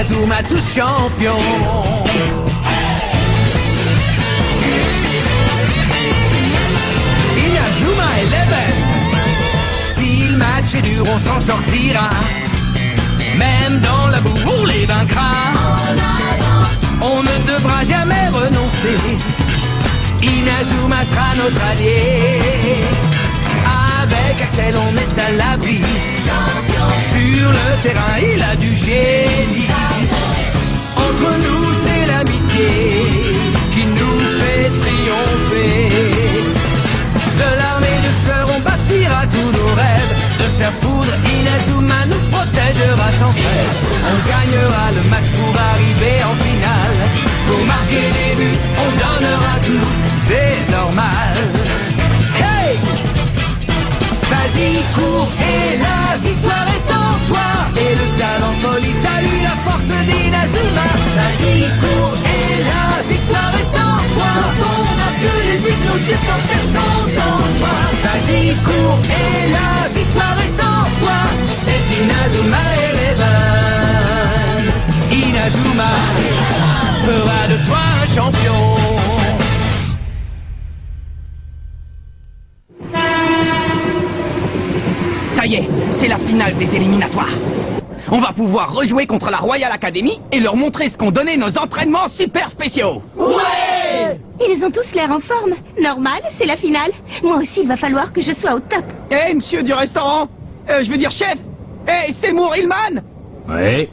Inazuma tous champions. Inazuma Eleven. Si le match est dur, on s'en sortira. Même dans la boue, on les vaincra. On ne devra jamais renoncer. Inazuma sera notre allié. Avec Axel, on est à l'abri. Sur le terrain, il a du génie. Entre nous, c'est l'amitié qui nous fait triompher. De l'armée de sœurs, on bâtira tous nos rêves. De sa foudre, Inazuma nous protégera sans trêve. On gagnera le match pour arriver en finale. Pour marquer des buts, on donnera tout, c'est normal. Hey! Vas-y, cours et la victoire est en toi. Et le stade en folie salue la force d'Inazuma. Vas-y, cours et la victoire est en toi. Quand on marque les buts, nos supporters sont en joie. Vas-y, cours et la victoire est en toi. C'est Inazuma Eleven. Inazuma fera de toi un champion. Ça y est, c'est la finale des éliminatoires. On va pouvoir rejouer contre la Royal Academy et leur montrer ce qu'ont donné nos entraînements super spéciaux. Ouais! Ils ont tous l'air en forme. Normal, c'est la finale. Moi aussi, il va falloir que je sois au top. Eh, monsieur du restaurant, je veux dire chef. Eh, Seymour Hillman. Oui.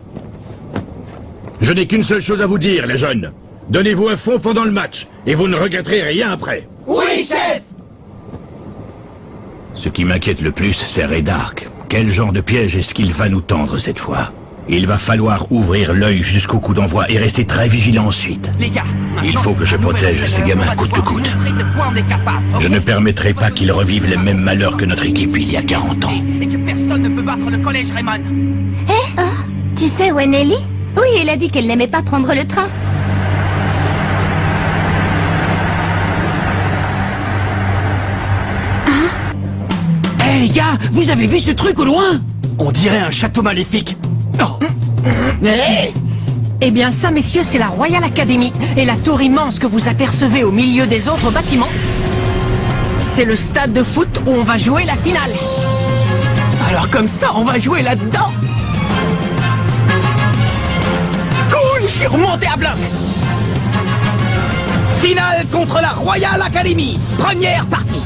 Je n'ai qu'une seule chose à vous dire, les jeunes. Donnez-vous à fond pendant le match, et vous ne regretterez rien après. Oui, chef. Ce qui m'inquiète le plus, c'est Redark. Quel genre de piège est-ce qu'il va nous tendre cette fois? Il va falloir ouvrir l'œil jusqu'au coup d'envoi et rester très vigilant ensuite. Les gars, il faut que je protège ces gamins coûte que coûte. Je ne permettrai pas qu'ils revivent les mêmes malheurs que notre équipe il y a 40 ans. Et que personne ne peut battre le collège Raymond. Eh? Tu sais où est Nelly? Oui, elle a dit qu'elle n'aimait pas prendre le train. Eh les gars, vous avez vu ce truc au loin? On dirait un château maléfique. Oh. Hey! Eh bien ça, messieurs, c'est la Royal Academy. Et la tour immense que vous apercevez au milieu des autres bâtiments, c'est le stade de foot où on va jouer la finale. Alors comme ça, on va jouer là-dedans. Cool, je suis remonté à bloc. Finale contre la Royal Academy. Première partie.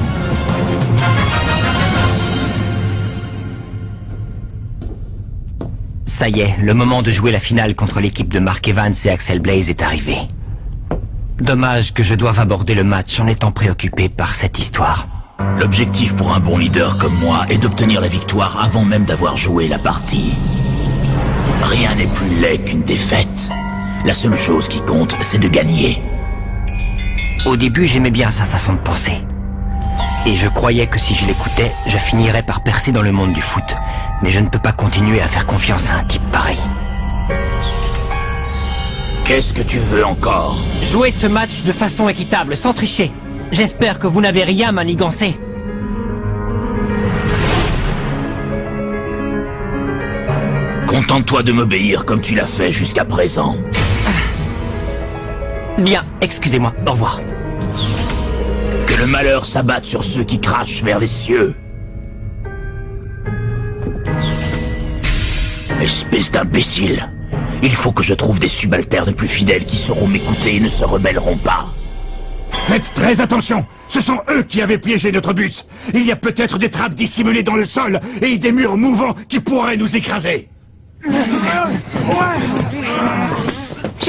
Ça y est, le moment de jouer la finale contre l'équipe de Mark Evans et Axel Blaze est arrivé. Dommage que je doive aborder le match en étant préoccupé par cette histoire. L'objectif pour un bon leader comme moi est d'obtenir la victoire avant même d'avoir joué la partie. Rien n'est plus laid qu'une défaite. La seule chose qui compte, c'est de gagner. Au début, j'aimais bien sa façon de penser. Et je croyais que si je l'écoutais, je finirais par percer dans le monde du foot. Mais je ne peux pas continuer à faire confiance à un type pareil. Qu'est-ce que tu veux encore? Jouer ce match de façon équitable, sans tricher. J'espère que vous n'avez rien manigancé. Contente-toi de m'obéir comme tu l'as fait jusqu'à présent. Bien, excusez-moi, au revoir. Que le malheur s'abatte sur ceux qui crachent vers les cieux. Espèce d'imbécile. Il faut que je trouve des subalternes plus fidèles qui sauront m'écouter et ne se rebelleront pas. Faites très attention. Ce sont eux qui avaient piégé notre bus. Il y a peut-être des trappes dissimulées dans le sol et des murs mouvants qui pourraient nous écraser. Je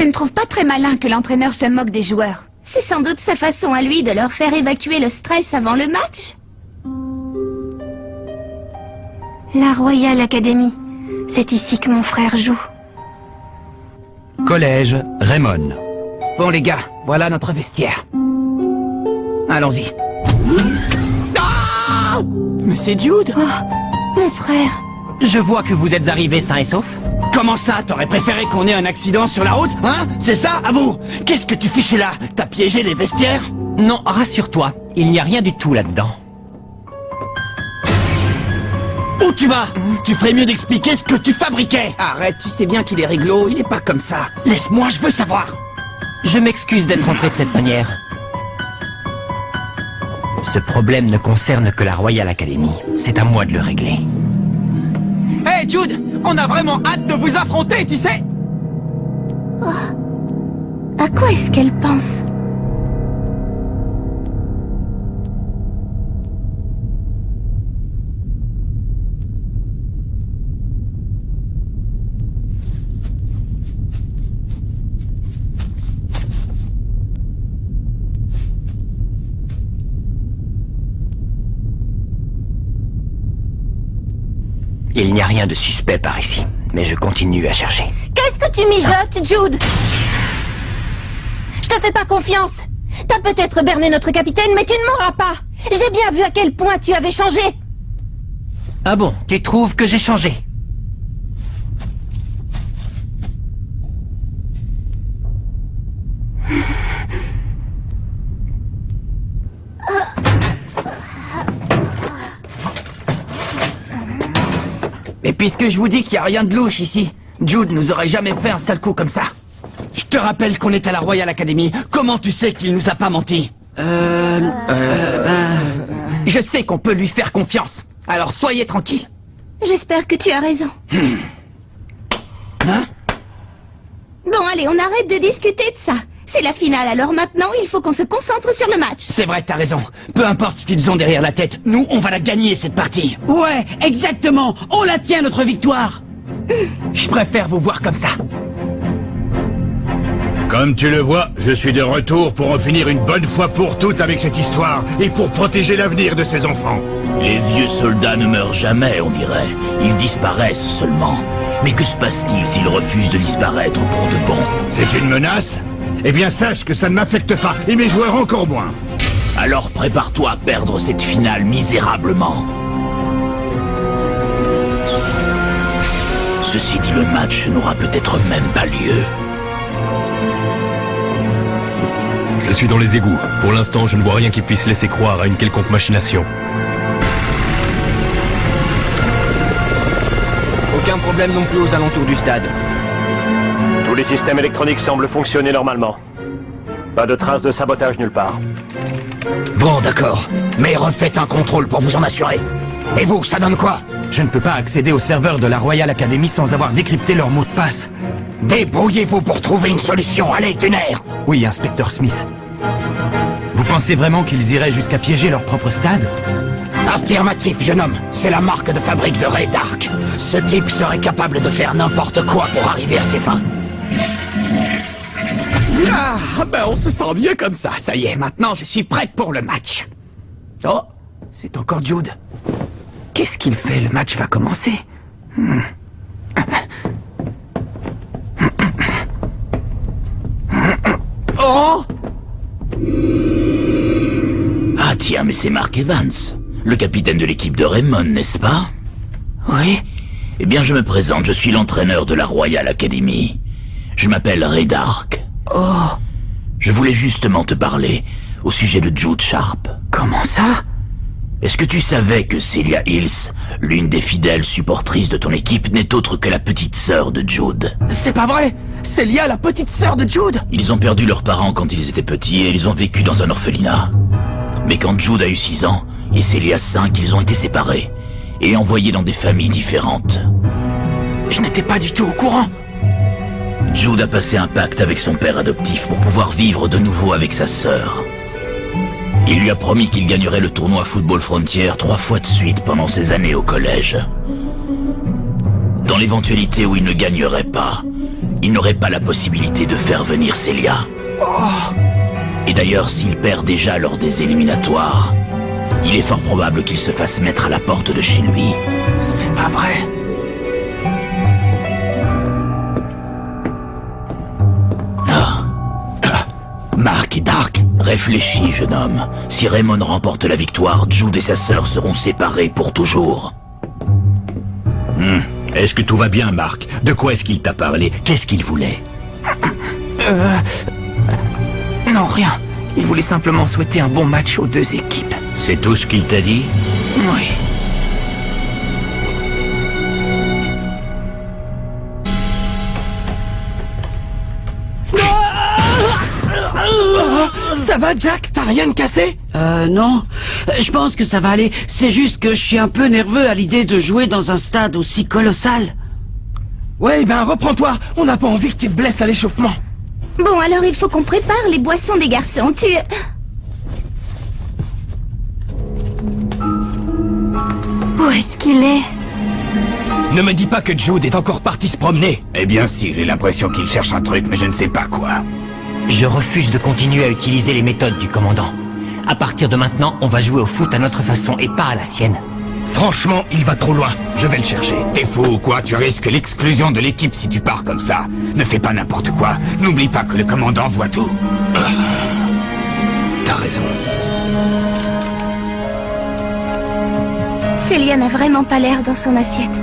ne trouve pas très malin que l'entraîneur se moque des joueurs. C'est sans doute sa façon à lui de leur faire évacuer le stress avant le match. La Royal Academy. C'est ici que mon frère joue. Collège Raymond. Bon les gars, voilà notre vestiaire. Allons-y. Ah! Mais c'est Jude! Oh, mon frère. Je vois que vous êtes arrivés sains et saufs. Comment ça? T'aurais préféré qu'on ait un accident sur la route? Hein? C'est ça, à vous? Qu'est-ce que tu fichais là? T'as piégé les vestiaires? Non, rassure-toi, il n'y a rien du tout là-dedans. Où tu vas? Tu ferais mieux d'expliquer ce que tu fabriquais. Arrête, tu sais bien qu'il est réglo, il est pas comme ça. Laisse-moi, je veux savoir. Je m'excuse d'être entré de cette manière. Ce problème ne concerne que la Royal Academy. C'est à moi de le régler. Hey Jude, on a vraiment hâte de vous affronter, tu sais. À quoi est-ce qu'elle pense? Il n'y a rien de suspect par ici, mais je continue à chercher. Qu'est-ce que tu mijotes, Jude? Je te fais pas confiance. T'as peut-être berné notre capitaine, mais tu ne m'auras pas. J'ai bien vu à quel point tu avais changé. Ah bon, tu trouves que j'ai changé? Et puisque je vous dis qu'il n'y a rien de louche ici, Jude nous aurait jamais fait un sale coup comme ça. Je te rappelle qu'on est à la Royal Academy. Comment tu sais qu'il nous a pas menti? Je sais qu'on peut lui faire confiance. Alors soyez tranquille. J'espère que tu as raison. Hein? Bon, allez, on arrête de discuter de ça. C'est la finale, alors maintenant, il faut qu'on se concentre sur le match. C'est vrai, t'as raison. Peu importe ce qu'ils ont derrière la tête, nous, on va la gagner, cette partie. Ouais, exactement. On la tient, notre victoire. Je préfère vous voir comme ça. Comme tu le vois, je suis de retour pour en finir une bonne fois pour toutes avec cette histoire et pour protéger l'avenir de ces enfants. Les vieux soldats ne meurent jamais, on dirait. Ils disparaissent seulement. Mais que se passe-t-il s'ils refusent de disparaître pour de bon? C'est une menace? Eh bien sache que ça ne m'affecte pas, et mes joueurs encore moins. Alors prépare-toi à perdre cette finale misérablement. Ceci dit, le match n'aura peut-être même pas lieu. Je suis dans les égouts. Pour l'instant, je ne vois rien qui puisse laisser croire à une quelconque machination. Aucun problème non plus aux alentours du stade. Tous les systèmes électroniques semblent fonctionner normalement. Pas de traces de sabotage nulle part. Bon, d'accord. Mais refaites un contrôle pour vous en assurer. Et vous, ça donne quoi? Je ne peux pas accéder au serveur de la Royal Academy sans avoir décrypté leur mot de passe. Débrouillez-vous pour trouver une solution, allez, Tuner! Oui, inspecteur Smith. Vous pensez vraiment qu'ils iraient jusqu'à piéger leur propre stade? Affirmatif, jeune homme. C'est la marque de fabrique de Ray Dark. Ce type serait capable de faire n'importe quoi pour arriver à ses fins. Ah, ben on se sent mieux comme ça. Ça y est, maintenant je suis prête pour le match. Oh, c'est encore Jude. Qu'est-ce qu'il fait? Le match va commencer. Oh! Ah tiens, mais c'est Mark Evans, le capitaine de l'équipe de Raymond, n'est-ce pas? Oui? Eh bien, je me présente, je suis l'entraîneur de la Royal Academy. Je m'appelle Ray Dark. Oh! Je voulais justement te parler au sujet de Jude Sharp. Comment ça? Est-ce que tu savais que Celia Hills, l'une des fidèles supportrices de ton équipe, n'est autre que la petite sœur de Jude? C'est pas vrai! Celia, la petite sœur de Jude! Ils ont perdu leurs parents quand ils étaient petits et ils ont vécu dans un orphelinat. Mais quand Jude a eu 6 ans et Celia 5, ils ont été séparés et envoyés dans des familles différentes. Je n'étais pas du tout au courant. Jude a passé un pacte avec son père adoptif pour pouvoir vivre de nouveau avec sa sœur. Il lui a promis qu'il gagnerait le tournoi Football Frontier 3 fois de suite pendant ses années au collège. Dans l'éventualité où il ne gagnerait pas, il n'aurait pas la possibilité de faire venir Celia. Et d'ailleurs, s'il perd déjà lors des éliminatoires, il est fort probable qu'il se fasse mettre à la porte de chez lui. C'est pas vrai. Mark et Dark, réfléchis, jeune homme. Si Raymond remporte la victoire, Jude et sa sœur seront séparés pour toujours. Est-ce que tout va bien, Mark? De quoi est-ce qu'il t'a parlé? Qu'est-ce qu'il voulait? Non, rien. Il voulait simplement souhaiter un bon match aux deux équipes. C'est tout ce qu'il t'a dit? Oui. Ça va, Jack? T'as rien de cassé? Non. Je pense que ça va aller. C'est juste que je suis un peu nerveux à l'idée de jouer dans un stade aussi colossal. Ouais, ben reprends-toi. On n'a pas envie que tu te blesses à l'échauffement. Bon, alors il faut qu'on prépare les boissons des garçons. Où est-ce qu'il est? Ne me dis pas que Jude est encore parti se promener. Eh bien si, j'ai l'impression qu'il cherche un truc, mais je ne sais pas quoi. Je refuse de continuer à utiliser les méthodes du commandant. À partir de maintenant, on va jouer au foot à notre façon et pas à la sienne. Franchement, il va trop loin. Je vais le chercher. T'es fou ou quoi? Tu risques l'exclusion de l'équipe si tu pars comme ça. Ne fais pas n'importe quoi. N'oublie pas que le commandant voit tout. T'as raison. Célia n'a vraiment pas l'air dans son assiette.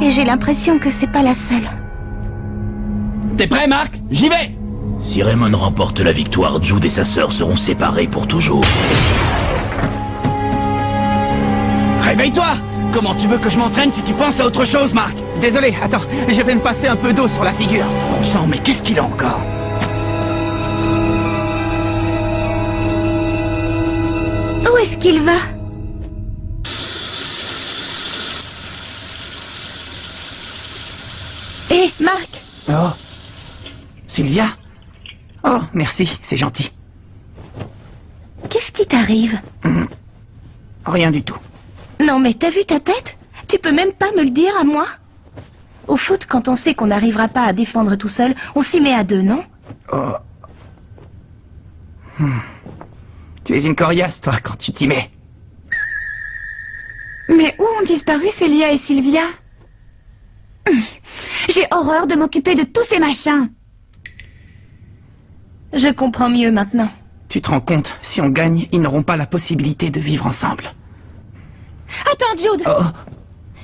Et j'ai l'impression que c'est pas la seule. T'es prêt, Marc? J'y vais! Si Raymond remporte la victoire, Jude et sa sœur seront séparés pour toujours. Réveille-toi! Comment tu veux que je m'entraîne si tu penses à autre chose, Marc? Désolé, attends, je vais me passer un peu d'eau sur la figure. Bon sang, mais qu'est-ce qu'il a encore? Où est-ce qu'il va? Hé, Marc! Oh. Sylvia? Oh, merci, c'est gentil. Qu'est-ce qui t'arrive? Rien du tout. Non, mais t'as vu ta tête? Tu peux même pas me le dire à moi? Au foot, quand on sait qu'on n'arrivera pas à défendre tout seul, on s'y met à deux, non? Oh. Tu es une coriace, toi, quand tu t'y mets. Mais où ont disparu Célia et Sylvia? J'ai horreur de m'occuper de tous ces machins. Je comprends mieux maintenant. Tu te rends compte, si on gagne, ils n'auront pas la possibilité de vivre ensemble. Attends, Jude! Oh.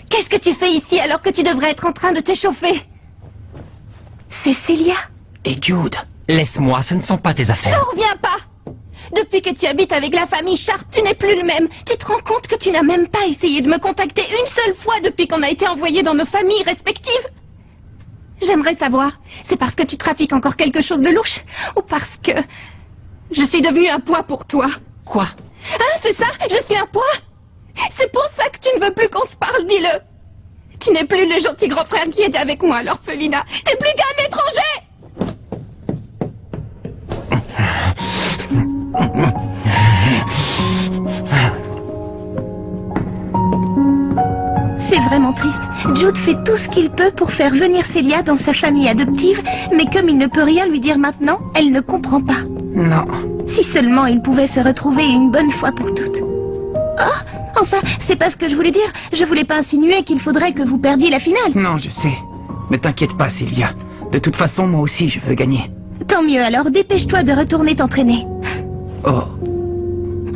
Qu'est-ce que tu fais ici alors que tu devrais être en train de t'échauffer? C'est Célia? Et Jude, laisse-moi, ce ne sont pas tes affaires. J'en reviens pas! Depuis que tu habites avec la famille Sharp, tu n'es plus le même. Tu te rends compte que tu n'as même pas essayé de me contacter une seule fois depuis qu'on a été envoyés dans nos familles respectives? J'aimerais savoir, c'est parce que tu trafiques encore quelque chose de louche? Ou parce que je suis devenue un poids pour toi? Quoi? Hein, c'est ça? Je suis un poids? C'est pour ça que tu ne veux plus qu'on se parle, dis-le! Tu n'es plus le gentil grand frère qui était avec moi à l'orphelinat. T'es plus qu'un étranger! C'est vraiment triste. Jude fait tout ce qu'il peut pour faire venir Célia dans sa famille adoptive, mais comme il ne peut rien lui dire maintenant, elle ne comprend pas. Non. Si seulement il pouvait se retrouver une bonne fois pour toutes. Oh, enfin, c'est pas ce que je voulais dire. Je voulais pas insinuer qu'il faudrait que vous perdiez la finale. Non, je sais. Ne t'inquiète pas, Sylvia. De toute façon, moi aussi, je veux gagner. Tant mieux, alors dépêche-toi de retourner t'entraîner. Oh.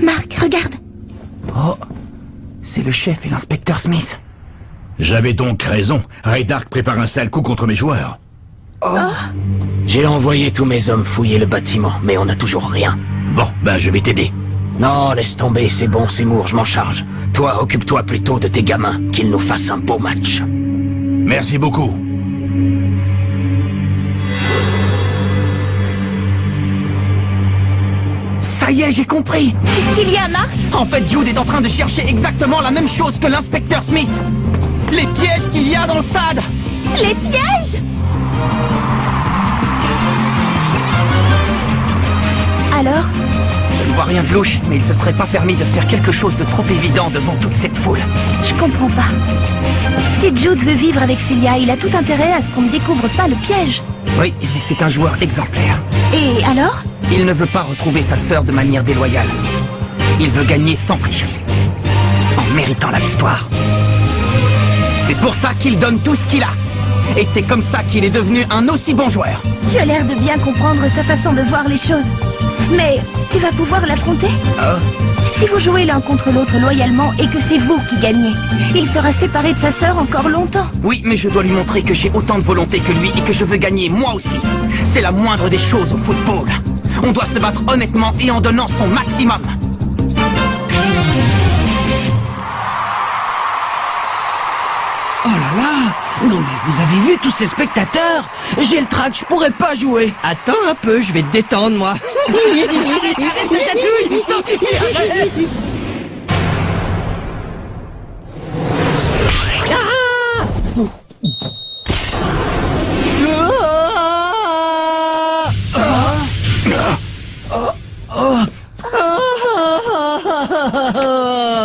Marc, regarde. Oh. C'est le chef et l'inspecteur Smith. J'avais donc raison. Raydark prépare un sale coup contre mes joueurs. Oh. J'ai envoyé tous mes hommes fouiller le bâtiment, mais on n'a toujours rien. Bon, ben je vais t'aider. Non, laisse tomber, c'est bon, Seymour, je m'en charge. Toi, occupe-toi plutôt de tes gamins, qu'ils nous fassent un beau match. Merci beaucoup. Ça y est, j'ai compris. Qu'est-ce qu'il y a, Marc? En fait, Jude est en train de chercher exactement la même chose que l'inspecteur Smith. Les pièges qu'il y a dans le stade. Les pièges? Alors? Je ne vois rien de louche, mais il se serait pas permis de faire quelque chose de trop évident devant toute cette foule. Je comprends pas. Si Jude veut vivre avec Célia, il a tout intérêt à ce qu'on ne découvre pas le piège. Oui, mais c'est un joueur exemplaire. Et alors? Il ne veut pas retrouver sa sœur de manière déloyale. Il veut gagner sans tricherie, en méritant la victoire. C'est pour ça qu'il donne tout ce qu'il a. Et c'est comme ça qu'il est devenu un aussi bon joueur. Tu as l'air de bien comprendre sa façon de voir les choses. Mais tu vas pouvoir l'affronter? Si vous jouez l'un contre l'autre loyalement et que c'est vous qui gagnez, il sera séparé de sa sœur encore longtemps. Oui, mais je dois lui montrer que j'ai autant de volonté que lui et que je veux gagner moi aussi. C'est la moindre des choses au football. On doit se battre honnêtement et en donnant son maximum. Oh là là! Non mais vous avez vu tous ces spectateurs? J'ai le trac, je pourrais pas jouer. Attends un peu, je vais te détendre, moi. Ça chatouille! Ça suffit, arrête!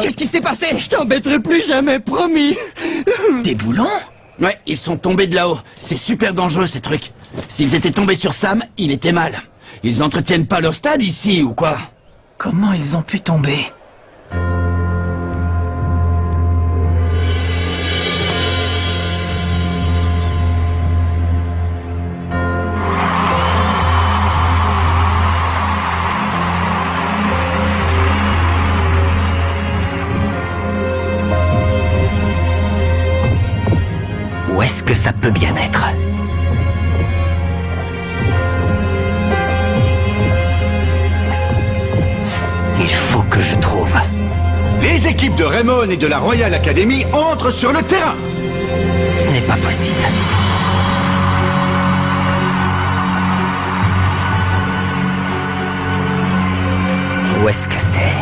Qu'est-ce qui s'est passé? Je t'embêterai plus jamais, promis. Des boulons? Ouais, ils sont tombés de là-haut. C'est super dangereux, ces trucs. S'ils étaient tombés sur Sam, il était mal. Ils entretiennent pas leur stade ici, ou quoi? Comment ils ont pu tomber? Où est-ce que ça peut bien être? Il faut que je trouve. Les équipes de Raymond et de la Royal Academy entrent sur le terrain. Ce n'est pas possible. Où est-ce que c'est?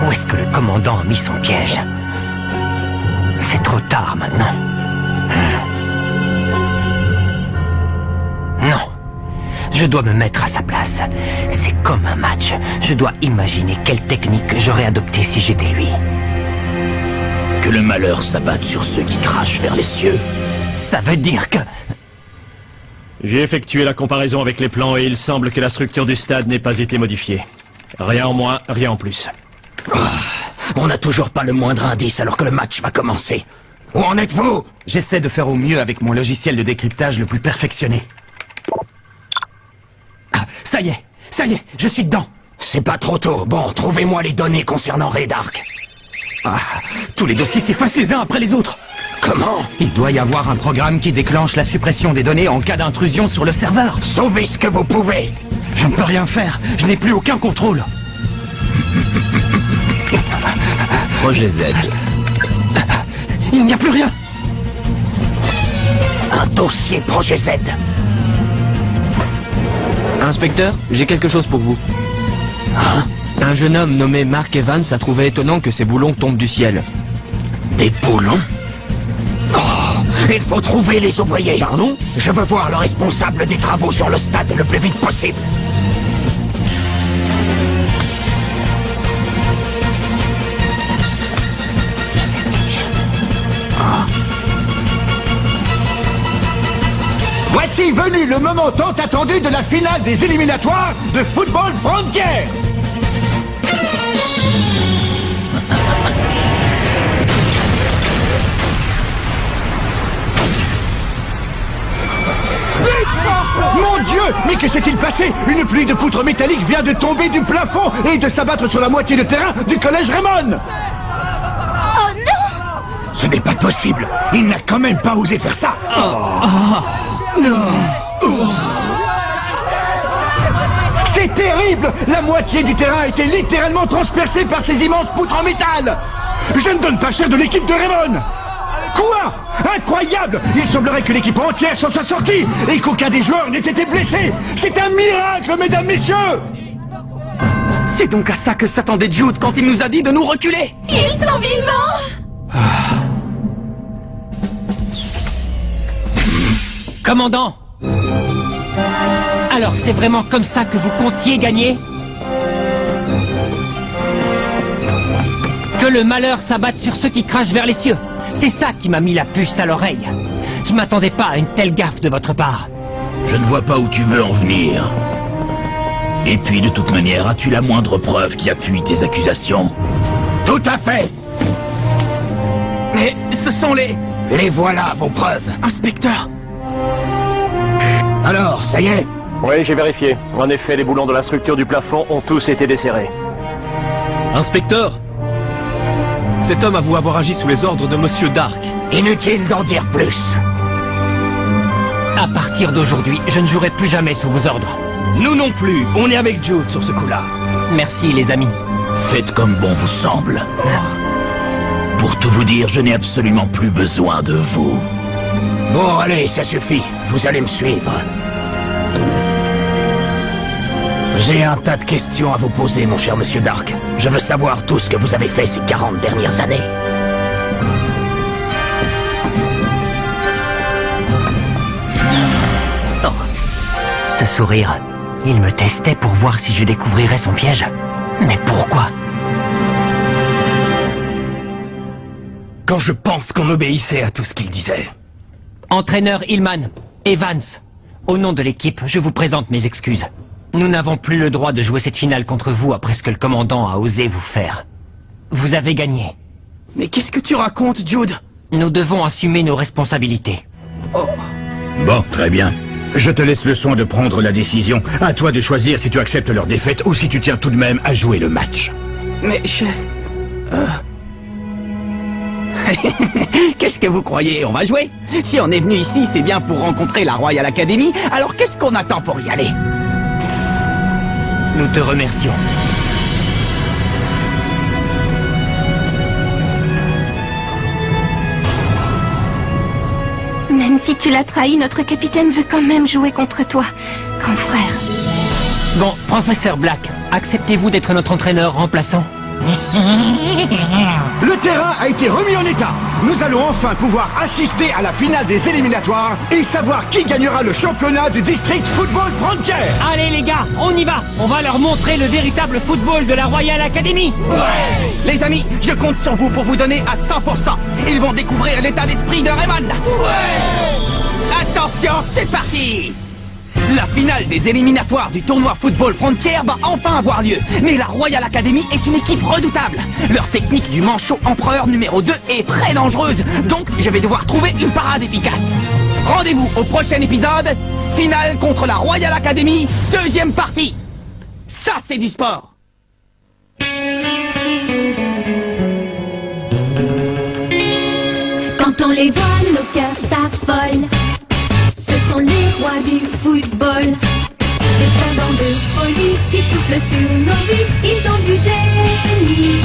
Où est-ce que le commandant a mis son piège? C'est trop tard maintenant. Non. Je dois me mettre à sa place. C'est comme un match. Je dois imaginer quelle technique j'aurais adoptée si j'étais lui. Que le malheur s'abatte sur ceux qui crachent vers les cieux. Ça veut dire que... J'ai effectué la comparaison avec les plans et il semble que la structure du stade n'ait pas été modifiée. Rien en moins, rien en plus. Oh, on n'a toujours pas le moindre indice alors que le match va commencer. Où en êtes-vous? J'essaie de faire au mieux avec mon logiciel de décryptage le plus perfectionné. Ah, ça y est, je suis dedans. C'est pas trop tôt. Bon, trouvez-moi les données concernant Raydark. Ah, tous les dossiers s'effacent les uns après les autres. Comment? Il doit y avoir un programme qui déclenche la suppression des données en cas d'intrusion sur le serveur. Sauvez ce que vous pouvez. Je ne peux rien faire, je n'ai plus aucun contrôle. Projet Z. Il n'y a plus rien. Un dossier Projet Z. Inspecteur, j'ai quelque chose pour vous. Hein? Un jeune homme nommé Mark Evans a trouvé étonnant que ces boulons tombent du ciel. Des boulons? Oh, il faut trouver les ouvriers. Pardon? Je veux voir le responsable des travaux sur le stade le plus vite possible. Je sais ce qu'il Ah. Voici venu le moment tant attendu de la finale des éliminatoires de Football Frontier. Mon Dieu! Mais que s'est-il passé? Une pluie de poutres métalliques vient de tomber du plafond et de s'abattre sur la moitié de terrain du collège Raymond! Oh non! Ce n'est pas possible! Il n'a quand même pas osé faire ça! C'est terrible! La moitié du terrain a été littéralement transpercée par ces immenses poutres en métal! Je ne donne pas cher de l'équipe de Raymond! Quoi? Incroyable! Il semblerait que l'équipe entière s'en soit sortie et qu'aucun des joueurs n'ait été blessé! C'est un miracle, mesdames, messieurs! C'est donc à ça que s'attendait Jude quand il nous a dit de nous reculer. Ils sont vivants! Commandant! Alors c'est vraiment comme ça que vous comptiez gagner? Que le malheur s'abatte sur ceux qui crachent vers les cieux. C'est ça qui m'a mis la puce à l'oreille. Je m'attendais pas à une telle gaffe de votre part. Je ne vois pas où tu veux en venir. Et puis, de toute manière, as-tu la moindre preuve qui appuie tes accusations? Tout à fait! Mais ce sont les... Les voilà, vos preuves. Inspecteur! Alors, ça y est? Oui, j'ai vérifié. En effet, les boulons de la structure du plafond ont tous été desserrés. Inspecteur! Cet homme avoue avoir agi sous les ordres de Monsieur Dark. Inutile d'en dire plus. À partir d'aujourd'hui, je ne jouerai plus jamais sous vos ordres. Nous non plus, on est avec Jude sur ce coup-là. Merci les amis. Faites comme bon vous semble. Pour tout vous dire, je n'ai absolument plus besoin de vous. Bon, allez, ça suffit. Vous allez me suivre. J'ai un tas de questions à vous poser, mon cher monsieur Dark. Je veux savoir tout ce que vous avez fait ces 40 dernières années. Oh. Ce sourire, il me testait pour voir si je découvrirais son piège. Mais pourquoi? Quand je pense qu'on obéissait à tout ce qu'il disait. Entraîneur Hillman, Evans, au nom de l'équipe, je vous présente mes excuses. Nous n'avons plus le droit de jouer cette finale contre vous après ce que le commandant a osé vous faire. Vous avez gagné. Mais qu'est-ce que tu racontes, Jude? Nous devons assumer nos responsabilités. Oh. Bon, très bien. Je te laisse le soin de prendre la décision. À toi de choisir si tu acceptes leur défaite ou si tu tiens tout de même à jouer le match. Mais, chef... Qu'est-ce que vous croyez? On va jouer? Si on est venu ici, c'est bien pour rencontrer la Royal Academy, alors qu'est-ce qu'on attend pour y aller? Nous te remercions. Même si tu l'as trahi, notre capitaine veut quand même jouer contre toi, grand frère. Bon, professeur Black, acceptez-vous d'être notre entraîneur remplaçant? Le terrain a été remis en état. Nous allons enfin pouvoir assister à la finale des éliminatoires et savoir qui gagnera le championnat du District Football Frontier. Allez les gars, on y va. On va leur montrer le véritable football de la Royal Academy. Ouais. Les amis, je compte sur vous pour vous donner à 100%. Ils vont découvrir l'état d'esprit de Raymond. Ouais. Attention, c'est parti. La finale des éliminatoires du tournoi Football Frontier va enfin avoir lieu. Mais la Royal Academy est une équipe redoutable. Leur technique du manchot empereur numéro 2 est très dangereuse. Donc je vais devoir trouver une parade efficace. Rendez-vous au prochain épisode. Finale contre la Royal Academy, deuxième partie. Ça c'est du sport. Quand on les voit, nos cœurs s'affolent. Ce sont les rois du football. Ces pendants de folie qui soufflent sur nos vies, ils ont du génie.